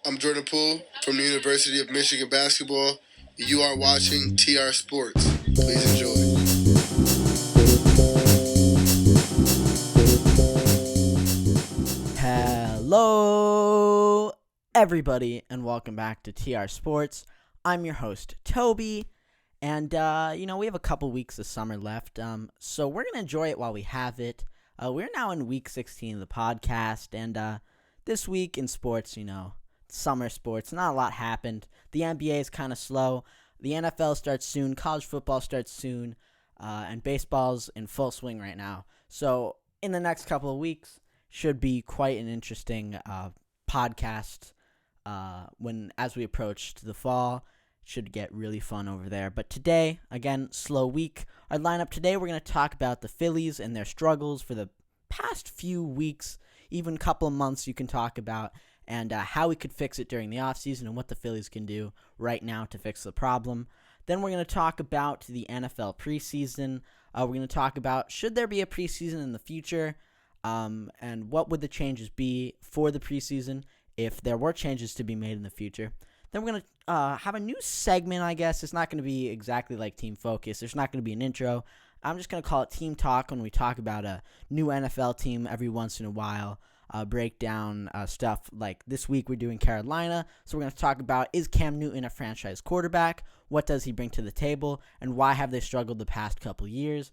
I'm Jordan Poole from the University of Michigan Basketball. You are watching TR Sports. Please enjoy. Hello, everybody, and welcome back to TR Sports. I'm your host, Toby, and, we have a couple weeks of summer left, so we're going to enjoy it while we have it. We're now in week 16 of the podcast, and this week in sports, summer sports, not a lot happened. The NBA is kind of slow. The NFL starts soon. College football starts soon. And baseball's in full swing right now. So in the next couple of weeks should be quite an interesting podcast as we approach the fall. Should get really fun over there. But today, again, slow week. Our lineup today, we're going to talk about the Phillies and their struggles for the past few weeks, even couple of months you can talk about, and how we could fix it during the offseason and what the Phillies can do right now to fix the problem. Then we're going to talk about the NFL preseason. We're going to talk about should there be a preseason in the future, and what would the changes be for the preseason if there were changes to be made in the future. Then we're going to have a new segment, I guess. It's not going to be exactly like Team Focus. There's not going to be an intro. I'm just going to call it Team Talk when we talk about a new NFL team every once in a while. Break down stuff like this week we're doing Carolina. So we're going to talk about, is Cam Newton a franchise quarterback? What does he bring to the table? And why have they struggled the past couple years?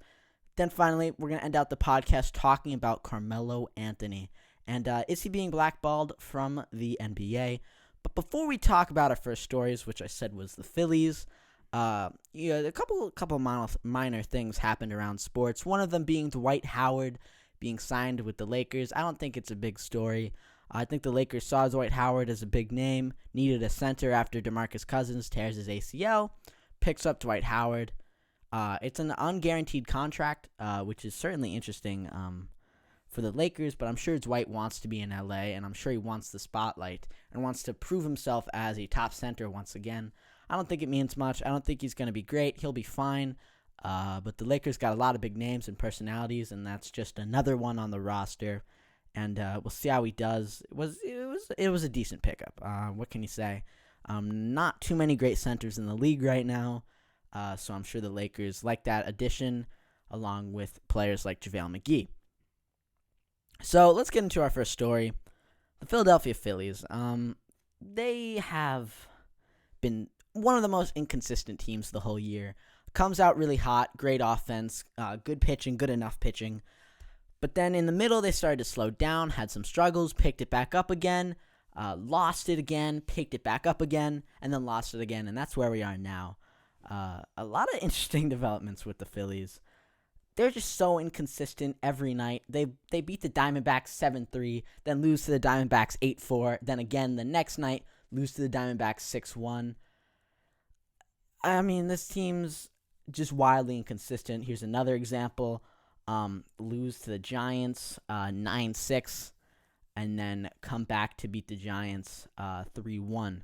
Then finally, we're going to end out the podcast talking about Carmelo Anthony. And is he being blackballed from the NBA? But before we talk about our first stories, which I said was the Phillies, a couple minor things happened around sports. One of them being Dwight Howard being signed with the Lakers. I don't think it's a big story. I think the Lakers saw Dwight Howard as a big name, needed a center after DeMarcus Cousins tears his ACL, picks up Dwight Howard. It's an unguaranteed contract, which is certainly interesting for the Lakers, but I'm sure Dwight wants to be in LA, and I'm sure he wants the spotlight and wants to prove himself as a top center once again. I don't think it means much. I don't think he's going to be great. He'll be fine. But the Lakers got a lot of big names and personalities, and that's just another one on the roster. And we'll see how he does. It was a decent pickup. What can you say? Not too many great centers in the league right now, so I'm sure the Lakers like that addition, along with players like JaVale McGee. So let's get into our first story. The Philadelphia Phillies. They have been one of the most inconsistent teams the whole year. Comes out really hot, great offense, good pitching, good enough pitching. But then in the middle, they started to slow down, had some struggles, picked it back up again, lost it again, picked it back up again, and then lost it again. And that's where we are now. A lot of interesting developments with the Phillies. They're just so inconsistent every night. They beat the Diamondbacks 7-3, then lose to the Diamondbacks 8-4, then again the next night lose to the Diamondbacks 6-1. I mean, this team's just wildly inconsistent. Here's another example. Lose to the Giants 9-6, and then come back to beat the Giants 3-1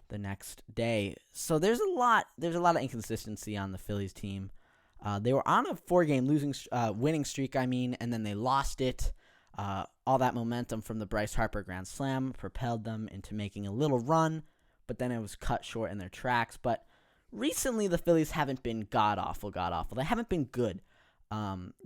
the next day. So there's a lot of inconsistency on the Phillies team. They were on a 4-game winning streak, and then they lost it. All that momentum from the Bryce Harper Grand Slam propelled them into making a little run, but then it was cut short in their tracks. But recently, the Phillies haven't been god-awful. They haven't been good.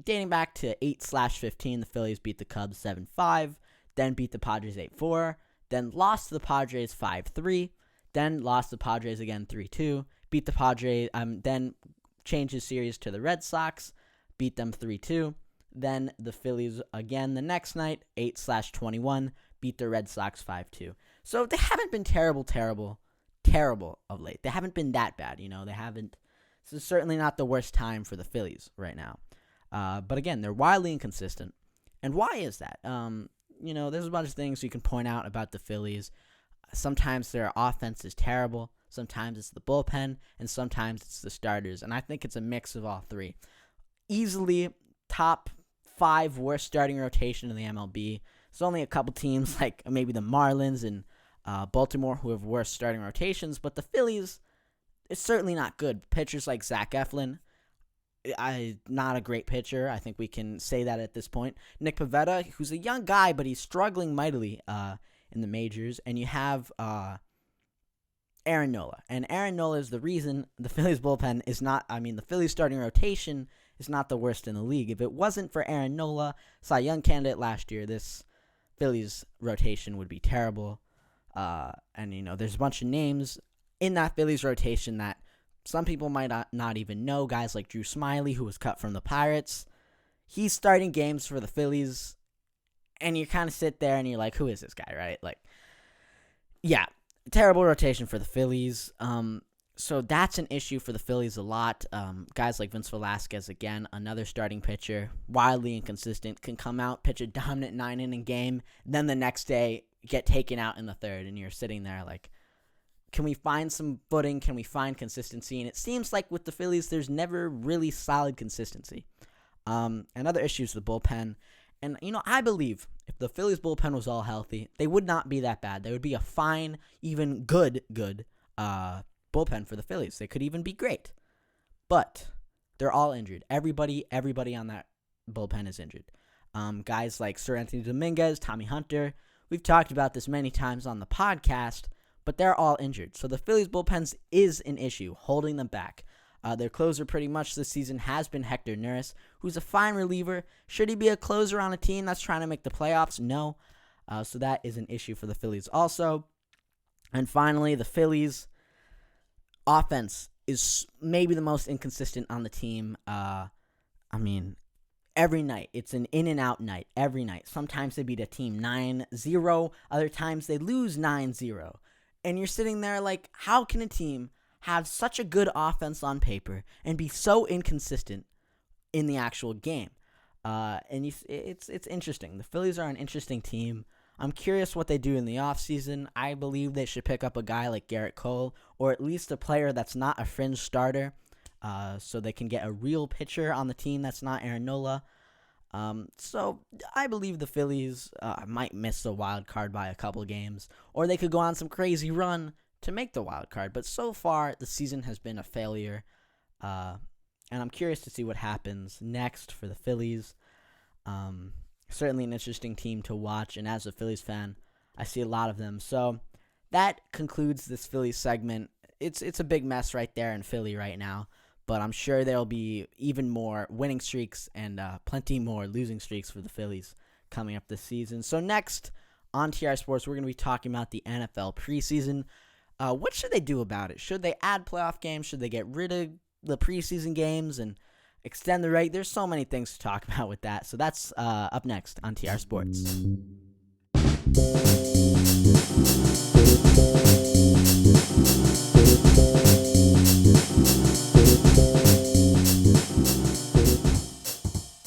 Dating back to 8/15, the Phillies beat the Cubs 7-5, then beat the Padres 8-4, then lost to the Padres 5-3, then lost to the Padres again 3-2, beat the Padres, then changed his series to the Red Sox, beat them 3-2. Then the Phillies again the next night, 8/21, beat the Red Sox 5-2. So they haven't been terrible of late. They haven't been that bad, They haven't. This is certainly not the worst time for the Phillies right now. But again, they're wildly inconsistent. And why is that? There's a bunch of things you can point out about the Phillies. Sometimes their offense is terrible. Sometimes it's the bullpen, and sometimes it's the starters. And I think it's a mix of all three. Easily top 5 worst starting rotation in the MLB. There's only a couple teams like maybe the Marlins and Baltimore who have worse starting rotations, but the Phillies, it's certainly not good. Pitchers like Zach Eflin, not a great pitcher. I think we can say that at this point. Nick Pivetta, who's a young guy, but he's struggling mightily. in the majors, and you have Aaron Nola. And Aaron Nola is the reason the Phillies bullpen is not, the Phillies starting rotation is not the worst in the league. If it wasn't for Aaron Nola, Cy Young candidate last year, this Phillies rotation would be terrible. And there's a bunch of names in that Phillies rotation that some people might not even know. Guys like Drew Smyly, who was cut from the Pirates. He's starting games for the Phillies, and you kind of sit there and you're like, who is this guy, right? Like, yeah, terrible rotation for the Phillies. So that's an issue for the Phillies a lot. Guys like Vince Velasquez, again, another starting pitcher, wildly inconsistent, can come out, pitch a dominant 9-inning game, then the next day get taken out in the third, and you're sitting there like, can we find some footing? Can we find consistency? And it seems like with the Phillies, there's never really solid consistency. Another issue is the bullpen. And, I believe if the Phillies bullpen was all healthy, they would not be that bad. They would be a fine, even good bullpen for the Phillies. They could even be great. But they're all injured. Everybody on that bullpen is injured. Guys like Sir Anthony Dominguez, Tommy Hunter. We've talked about this many times on the podcast, but they're all injured. So the Phillies bullpens is an issue, holding them back. Their closer pretty much this season has been Hector Neris, who's a fine reliever. Should he be a closer on a team that's trying to make the playoffs? No. So that is an issue for the Phillies also. And finally, the Phillies offense is maybe the most inconsistent on the team. Every night, it's an in-and-out night, every night. Sometimes they beat a team 9-0, other times they lose 9-0. And you're sitting there like, how can a team have such a good offense on paper and be so inconsistent in the actual game? It's interesting. The Phillies are an interesting team. I'm curious what they do in the offseason. I believe they should pick up a guy like Garrett Cole, or at least a player that's not a fringe starter, so they can get a real pitcher on the team that's not Aaron Nola. So I believe the Phillies might miss the wild card by a couple games, or they could go on some crazy run to make the wild card. But so far, the season has been a failure, and I'm curious to see what happens next for the Phillies. Certainly an interesting team to watch, and as a Phillies fan, I see a lot of them. So that concludes this Phillies segment. It's a big mess right there in Philly right now, but I'm sure there'll be even more winning streaks and plenty more losing streaks for the Phillies coming up this season. So next on TR Sports, we're going to be talking about the NFL preseason. What should they do about it? Should they add playoff games? Should they get rid of the preseason games and extend the rate? There's so many things to talk about with that. So that's up next on TR Sports.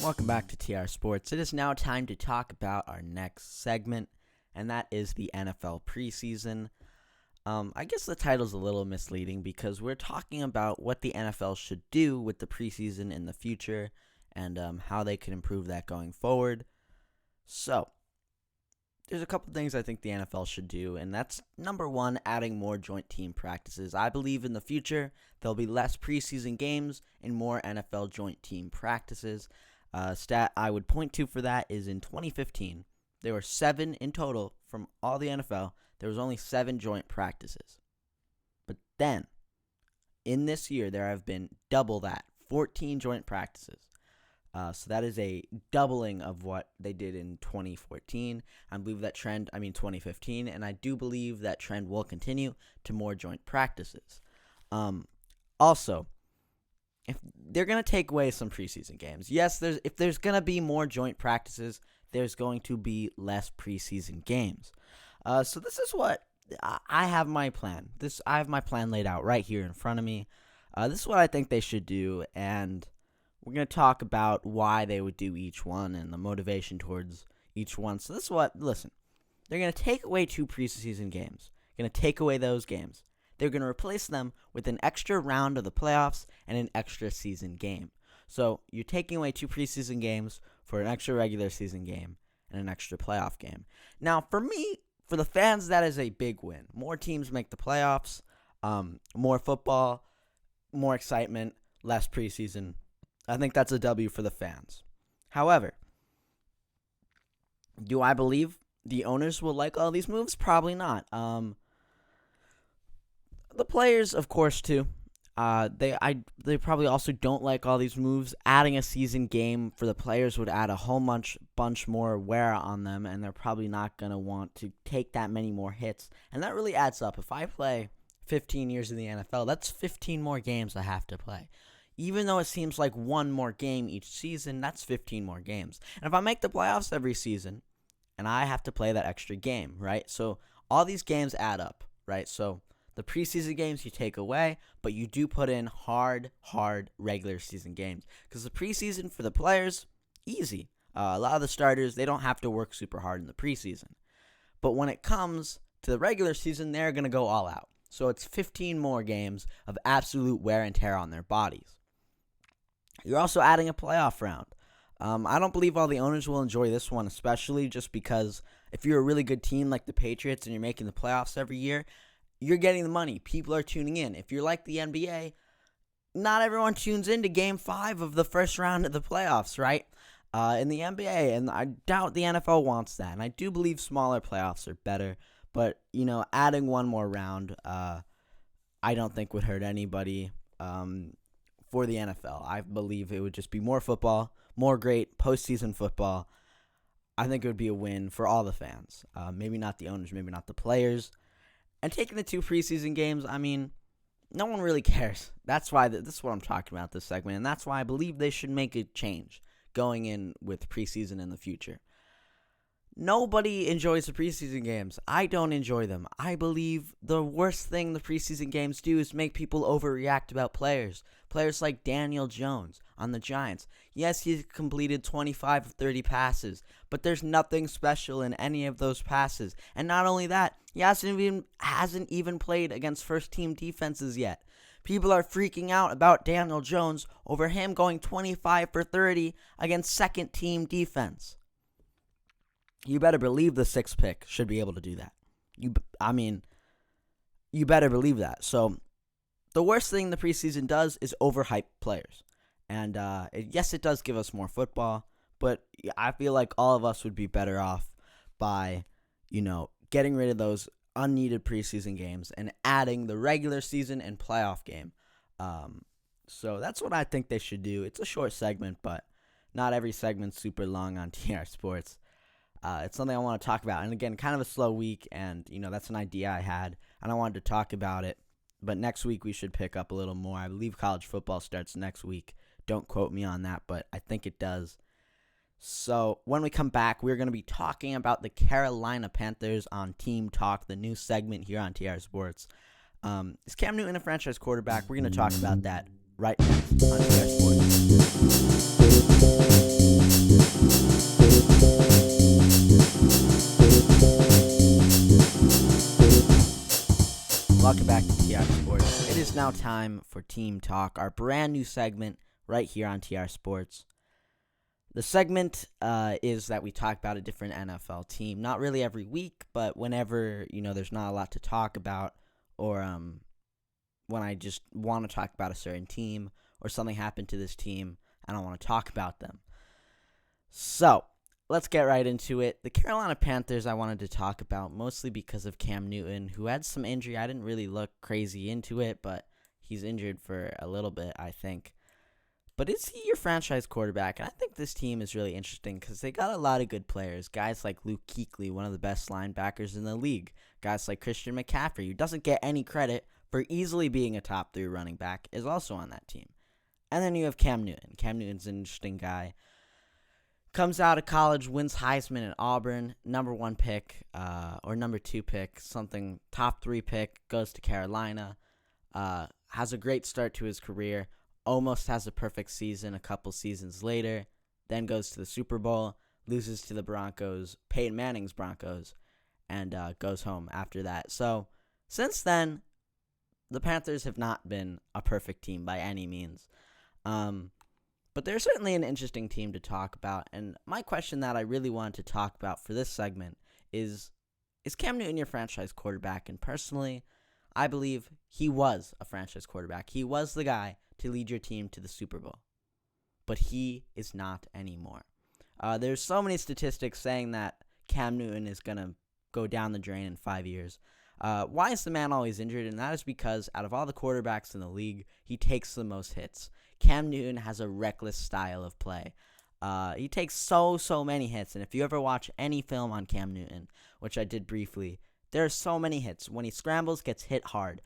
Welcome back to TR Sports. It is now time to talk about our next segment, and that is the NFL preseason. I guess the title's a little misleading because we're talking about what the NFL should do with the preseason in the future and how they can improve that going forward. So, there's a couple things I think the NFL should do, and that's number one, adding more joint team practices. I believe in the future there'll be less preseason games and more NFL joint team practices. Stat I would point to for that is in 2015, there were 7 in total from all the NFL. There was only 7 joint practices. But then, in this year, there have been double that, 14 joint practices. So that is a doubling of what they did in 2014. I believe that trend, 2015, and I do believe that trend will continue to more joint practices. Also, if they're going to take away some preseason games, yes, if there's going to be more joint practices, there's going to be less preseason games. So this is what I have my plan. I have my plan laid out right here in front of me. This is what I think they should do, and we're going to talk about why they would do each one and the motivation towards each one. So this is listen, they're going to take away 2 preseason games. Going to take away those games. They're going to replace them with an extra round of the playoffs and an extra season game. So you're taking away 2 preseason games for an extra regular season game and an extra playoff game. Now, for me, for the fans, that is a big win. More teams make the playoffs, more football, more excitement, less preseason. I think that's a W for the fans. However, do I believe the owners will like all these moves? Probably not. The players, of course, too. They probably also don't like all these moves. Adding a season game for the players would add a whole bunch more wear on them, and they're probably not gonna want to take that many more hits. And that really adds up. If I play 15 years in the NFL, that's 15 more games I have to play. Even though it seems like one more game each season, that's 15 more games. And if I make the playoffs every season, and I have to play that extra game, right? So all these games add up, right? So the preseason games you take away, but you do put in hard regular season games. Because the preseason for the players, easy. A lot of the starters, they don't have to work super hard in the preseason. But when it comes to the regular season, they're going to go all out. So it's 15 more games of absolute wear and tear on their bodies. You're also adding a playoff round. I don't believe all the owners will enjoy this one, especially just because if you're a really good team like the Patriots and you're making the playoffs every year, you're getting the money. People are tuning in. If you're like the NBA, not everyone tunes into Game 5 of the first round of the playoffs, right? In the NBA, and I doubt the NFL wants that. And I do believe smaller playoffs are better, but, adding one more round, I don't think would hurt anybody for the NFL. I believe it would just be more football, more great postseason football. I think it would be a win for all the fans. Maybe not the owners, maybe not the players. And taking the 2 preseason games, I mean, no one really cares. That's why this is what I'm talking about this segment, and that's why I believe they should make a change going in with preseason in the future. Nobody enjoys the preseason games. I don't enjoy them. I believe the worst thing the preseason games do is make people overreact about players. Players like Daniel Jones on the Giants. Yes, he's completed 25 of 30 passes, but there's nothing special in any of those passes. And not only that, he hasn't even played against first-team defenses yet. People are freaking out about Daniel Jones over him going 25 for 30 against second-team defense. You better believe the 6th pick should be able to do that. You better believe that. So the worst thing the preseason does is overhype players. And yes, it does give us more football, but I feel like all of us would be better off by, getting rid of those unneeded preseason games and adding the regular season and playoff game. So that's what I think they should do. It's a short segment, but not every segment's super long on TR Sports. It's something I want to talk about. And again, kind of a slow week, and, that's an idea I had, and I wanted to talk about it. But next week we should pick up a little more. I believe college football starts next week. Don't quote me on that, but I think it does. So when we come back, we're going to be talking about the Carolina Panthers on Team Talk, the new segment here on TR Sports. Is Cam Newton a franchise quarterback? We're going to talk about that right next on TR Sports. Welcome back to TR Sports. It is now time for Team Talk, our brand new segment right here on TR Sports. The segment is that we talk about a different NFL team. Not really every week, but whenever, there's not a lot to talk about, or when I just want to talk about a certain team or something happened to this team and I want to talk about them. So let's get right into it. The Carolina Panthers I wanted to talk about mostly because of Cam Newton, who had some injury. I didn't really look crazy into it, but he's injured for a little bit, I think. But is he your franchise quarterback? And I think this team is really interesting because they got a lot of good players. Guys like Luke Kuechly, one of the best linebackers in the league. Guys like Christian McCaffrey, who doesn't get any credit for easily being a top 3 running back, is also on that team. And then you have Cam Newton. Cam Newton's an interesting guy. Comes out of college, wins Heisman at Auburn, number 1 pick, or number 2 pick, something top 3 pick, goes to Carolina, has a great start to his career, almost has a perfect season a couple seasons later, then goes to the Super Bowl, loses to the Broncos, Peyton Manning's Broncos, and goes home after that. So since then, the Panthers have not been a perfect team by any means. But they're certainly an interesting team to talk about. And my question that I really wanted to talk about for this segment is Cam Newton your franchise quarterback? And personally, I believe he was a franchise quarterback. He was the guy to lead your team to the Super Bowl. But he is not anymore. There's so many statistics saying that Cam Newton is going to go down the drain in 5 years. Why is the man always injured? And that is because out of all the quarterbacks in the league, he takes the most hits. Cam Newton has a reckless style of play. He takes so many hits. And if you ever watch any film on Cam Newton, which I did briefly, there are so many hits. When he scrambles, gets hit hard.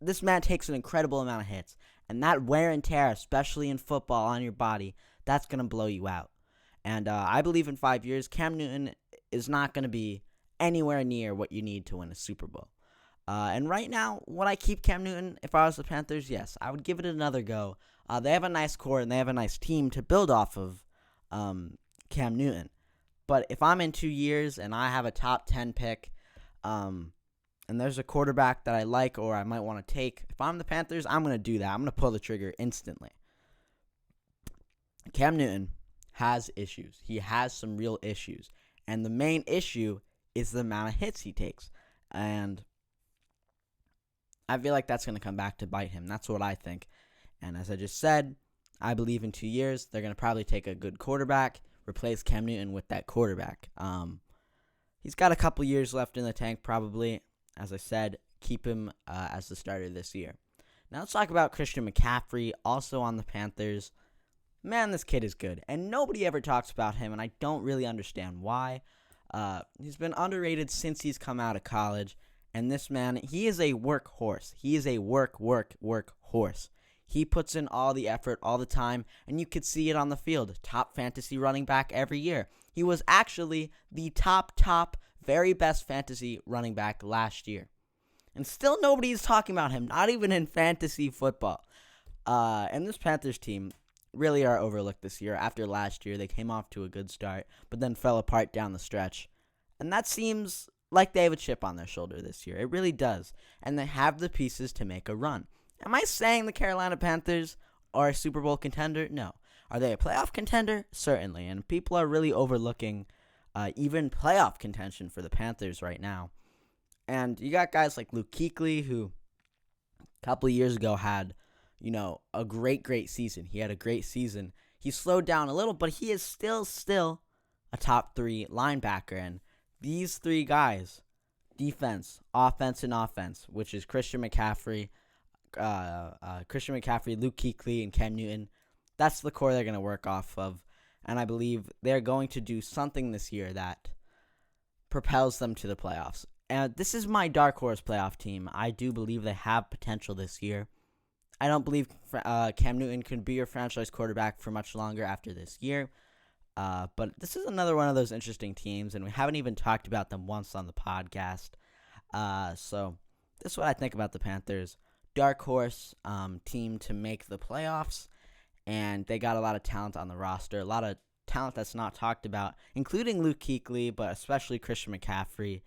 This man takes an incredible amount of hits. And that wear and tear, especially in football on your body, that's going to blow you out. And I believe in 5 years, Cam Newton is not going to be anywhere near what you need to win a Super Bowl. And right now, would I keep Cam Newton if I was the Panthers? Yes, I would give it another go. They have a nice core and they have a nice team to build off of Cam Newton. But if I'm in 2 years and I have a top 10 pick, and there's a quarterback that I like or I might want to take, if I'm the Panthers, I'm going to do that. I'm going to pull the trigger instantly. Cam Newton has issues. He has some real issues. And the main issue is the amount of hits he takes. And I feel like that's going to come back to bite him. That's what I think. And as I just said, I believe in 2 years, they're going to probably take a good quarterback, replace Cam Newton with that quarterback. He's got a couple years left in the tank probably. As I said, keep him as the starter this year. Now let's talk about Christian McCaffrey, also on the Panthers. Man, this kid is good, and nobody ever talks about him, and I don't really understand why. He's been underrated since he's come out of college, and this man, he is a workhorse. He is a work horse. He puts in all the effort all the time, and you could see it on the field. Top fantasy running back every year. He was actually the top, very best fantasy running back last year. And still nobody is talking about him, not even in fantasy football. And this Panthers team really are overlooked this year. After last year, they came off to a good start, but then fell apart down the stretch. And that seems like they have a chip on their shoulder this year. It really does. And they have the pieces to make a run. Am I saying the Carolina Panthers are a Super Bowl contender? No. Are they a playoff contender? Certainly. And people are really overlooking even playoff contention for the Panthers right now. And you got guys like Luke Kuechly, who a couple of years ago had, a great season. He had a great season. He slowed down a little, but he is still a top 3 linebacker. And these 3 guys, defense, offense, and offense, which is Christian McCaffrey, Luke Kuechly, and Cam Newton, that's the core they're going to work off of. And I believe they're going to do something this year that propels them to the playoffs. And this is my dark horse playoff team. I do believe they have potential this year. I don't believe Cam Newton can be your franchise quarterback for much longer after this year. But this is another one of those interesting teams, and we haven't even talked about them once on the podcast. So this is what I think about the Panthers. Dark horse team to make the playoffs, and they got a lot of talent on the roster, a lot of talent that's not talked about, including Luke Kuechly, but especially Christian McCaffrey.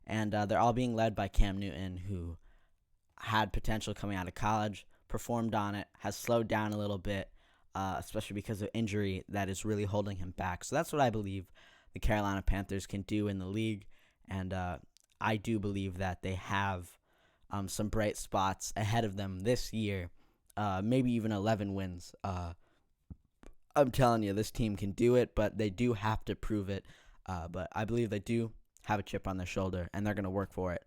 And they're all being led by Cam Newton, who had potential coming out of college, performed on it, has slowed down a little bit, especially because of injury that is really holding him back. So that's what I believe the Carolina Panthers can do in the league. And I do believe that they have some bright spots ahead of them this year, maybe even 11 wins. I'm telling you, this team can do it, but they do have to prove it. But I believe they do have a chip on their shoulder, and they're going to work for it.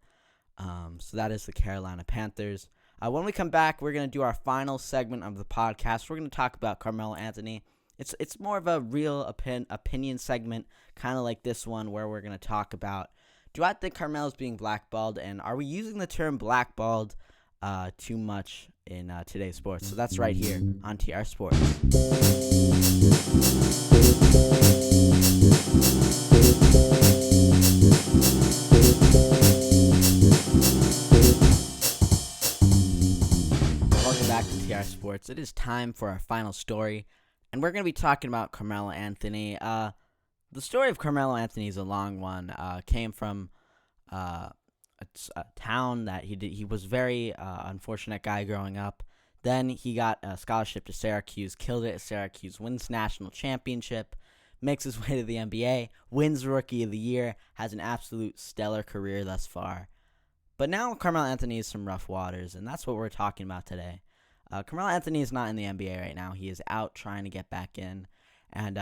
So that is the Carolina Panthers. When we come back, we're going to do our final segment of the podcast. We're going to talk about Carmelo Anthony. It's more of a real opinion segment, kind of like this one, where we're going to talk about, do I think Carmelo's being blackballed, and are we using the term blackballed too much in today's sports? So that's right here on TR Sports. Welcome back to TR Sports. It is time for our final story, and we're going to be talking about Carmelo Anthony. The story of Carmelo Anthony is a long one. Came from a town that he was very unfortunate guy growing up. Then he got a scholarship to Syracuse, killed it at Syracuse, wins national championship, makes his way to the NBA, wins Rookie of the Year, has an absolute stellar career thus far. But now Carmelo Anthony is some rough waters, and that's what we're talking about today. Carmelo Anthony is not in the NBA right now. He is out trying to get back in. And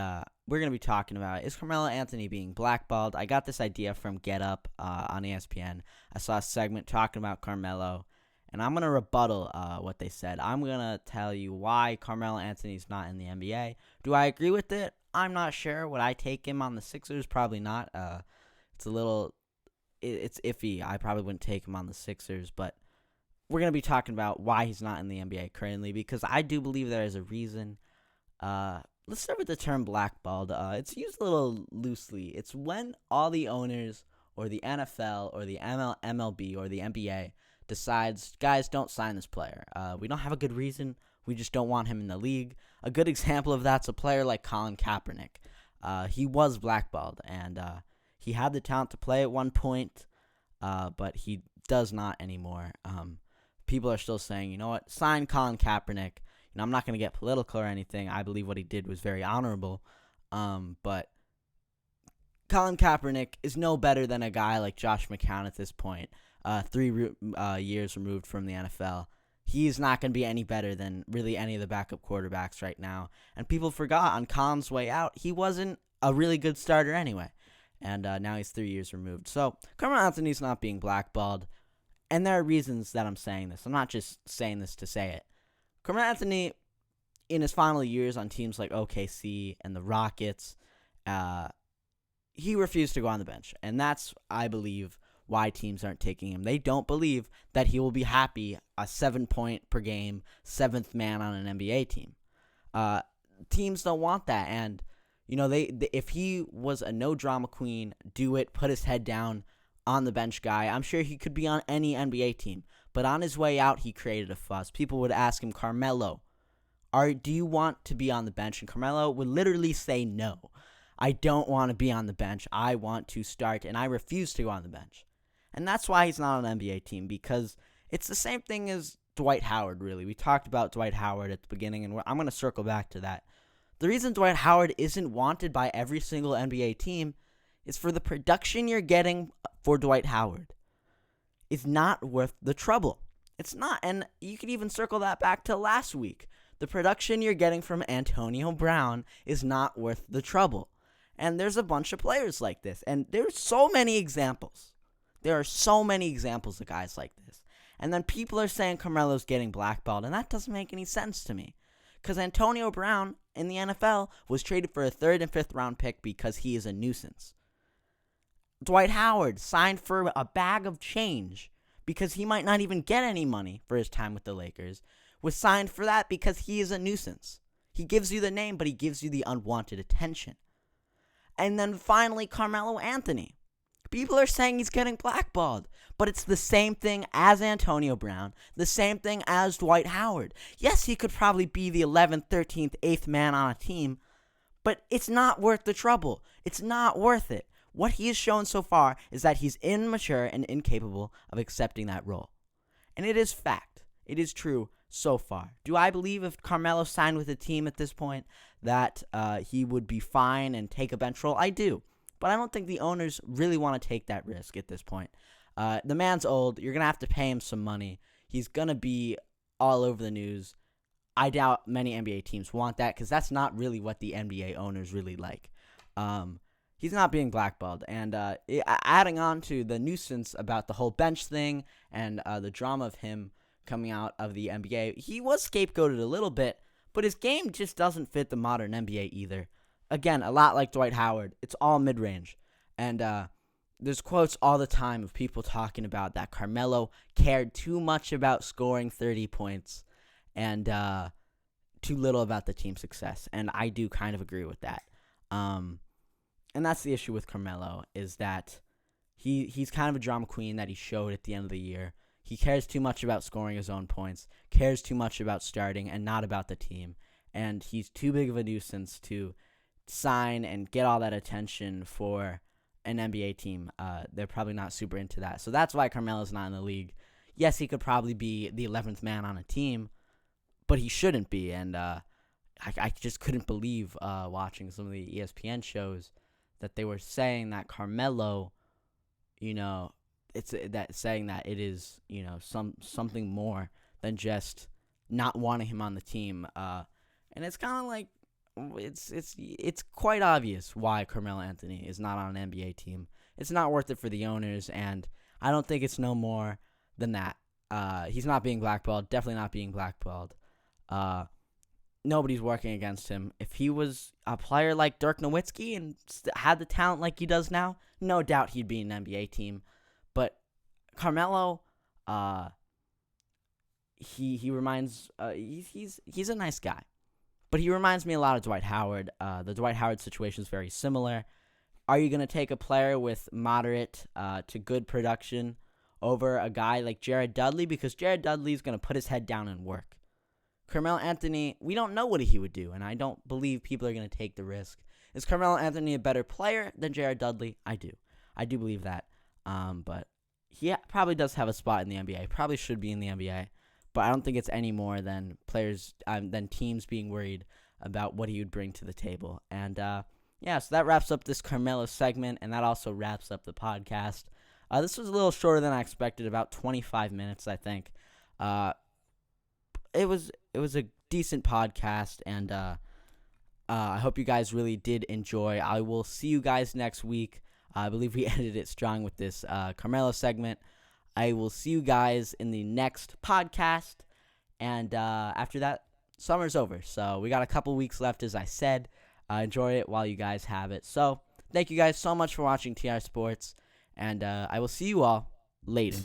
we're going to be talking about, is Carmelo Anthony being blackballed? I got this idea from Get Up on ESPN. I saw a segment talking about Carmelo, and I'm going to rebuttal what they said. I'm going to tell you why Carmelo Anthony's not in the NBA. Do I agree with it? I'm not sure. Would I take him on the Sixers? Probably not. It's iffy. I probably wouldn't take him on the Sixers, but we're going to be talking about why he's not in the NBA currently, because I do believe there is a reason. Let's start with the term blackballed. It's used a little loosely. It's when all the owners or the NFL or the MLB or the NBA decides, guys, don't sign this player. We don't have a good reason. We just don't want him in the league. A good example of that's a player like Colin Kaepernick. He was blackballed, and he had the talent to play at one point, but he does not anymore. People are still saying, you know what, sign Colin Kaepernick. You know, I'm not going to get political or anything. I believe what he did was very honorable. But Colin Kaepernick is no better than a guy like Josh McCown at this point, 3 years removed from the NFL. He's not going to be any better than really any of the backup quarterbacks right now. And people forgot on Colin's way out, he wasn't a really good starter anyway. And now he's 3 years removed. So Carmelo Anthony's not being blackballed. And there are reasons that I'm saying this. I'm not just saying this to say it. Carmelo Anthony, in his final years on teams like OKC and the Rockets, he refused to go on the bench. And that's, I believe, why teams aren't taking him. They don't believe that he will be happy a 7-point per game, 7th man on an NBA team. Teams don't want that. And, you know, if he was a no-drama queen, do it, put his head down, on the bench guy, I'm sure he could be on any NBA team. But on his way out, he created a fuss. People would ask him, Carmelo, do you want to be on the bench? And Carmelo would literally say, no, I don't want to be on the bench. I want to start, and I refuse to go on the bench. And that's why he's not on an NBA team, because it's the same thing as Dwight Howard, really. We talked about Dwight Howard at the beginning, and I'm going to circle back to that. The reason Dwight Howard isn't wanted by every single NBA team is for the production you're getting for Dwight Howard. It's not worth the trouble. It's not. And you could even circle that back to last week. The production you're getting from Antonio Brown is not worth the trouble. And there's a bunch of players like this. And there's so many examples. There are so many examples of guys like this. And then people are saying Carmelo's getting blackballed. And that doesn't make any sense to me. Because Antonio Brown in the NFL was traded for a 3rd and 5th round pick because he is a nuisance. Dwight Howard signed for a bag of change because he might not even get any money for his time with the Lakers, was signed for that because he is a nuisance. He gives you the name, but he gives you the unwanted attention. And then finally, Carmelo Anthony. People are saying he's getting blackballed, but it's the same thing as Antonio Brown, the same thing as Dwight Howard. Yes, he could probably be the 11th, 13th, 8th man on a team, but it's not worth the trouble. It's not worth it. What he has shown so far is that he's immature and incapable of accepting that role. And it is fact. It is true so far. Do I believe if Carmelo signed with a team at this point that he would be fine and take a bench role? I do. But I don't think the owners really want to take that risk at this point. The man's old. You're going to have to pay him some money. He's going to be all over the news. I doubt many NBA teams want that because that's not really what the NBA owners really like. He's not being blackballed. And adding on to the nuisance about the whole bench thing and the drama of him coming out of the NBA, he was scapegoated a little bit, but his game just doesn't fit the modern NBA either. Again, a lot like Dwight Howard, it's all mid-range. And there's quotes all the time of people talking about that Carmelo cared too much about scoring 30 points and too little about the team's success. And I do kind of agree with that. And that's the issue with Carmelo, is that he's kind of a drama queen that he showed at the end of the year. He cares too much about scoring his own points, cares too much about starting and not about the team. And he's too big of a nuisance to sign and get all that attention for an NBA team. They're probably not super into that. So that's why Carmelo's not in the league. Yes, he could probably be the 11th man on a team, but he shouldn't be. And I just couldn't believe watching some of the ESPN shows that they were saying that Carmelo, you know, saying that it is, you know, something more than just not wanting him on the team. And it's kind of like, it's quite obvious why Carmelo Anthony is not on an NBA team. It's not worth it for the owners, and I don't think it's no more than that. He's not being blackballed. Definitely not being blackballed. Nobody's working against him. If he was a player like Dirk Nowitzki and had the talent like he does now, no doubt he'd be an NBA team. But Carmelo, he reminds he's a nice guy, but he reminds me a lot of Dwight Howard. The Dwight Howard situation is very similar. Are you gonna take a player with moderate to good production over a guy like Jared Dudley? Because Jared Dudley is gonna put his head down and work. Carmelo Anthony, we don't know what he would do, and I don't believe people are going to take the risk. Is Carmelo Anthony a better player than Jared Dudley? I do. I do believe that. But he probably does have a spot in the NBA. Probably should be in the NBA. But I don't think it's any more than than teams being worried about what he would bring to the table. And, so that wraps up this Carmelo segment, and that also wraps up the podcast. This was a little shorter than I expected, about 25 minutes, I think. It was a decent podcast, and I hope you guys really did enjoy. I will see you guys next week. I believe we ended it strong with this Carmelo segment. I will see you guys in the next podcast, and after that, summer's over. So we got a couple weeks left, as I said. Enjoy it while you guys have it. So thank you guys so much for watching TR Sports, and I will see you all later.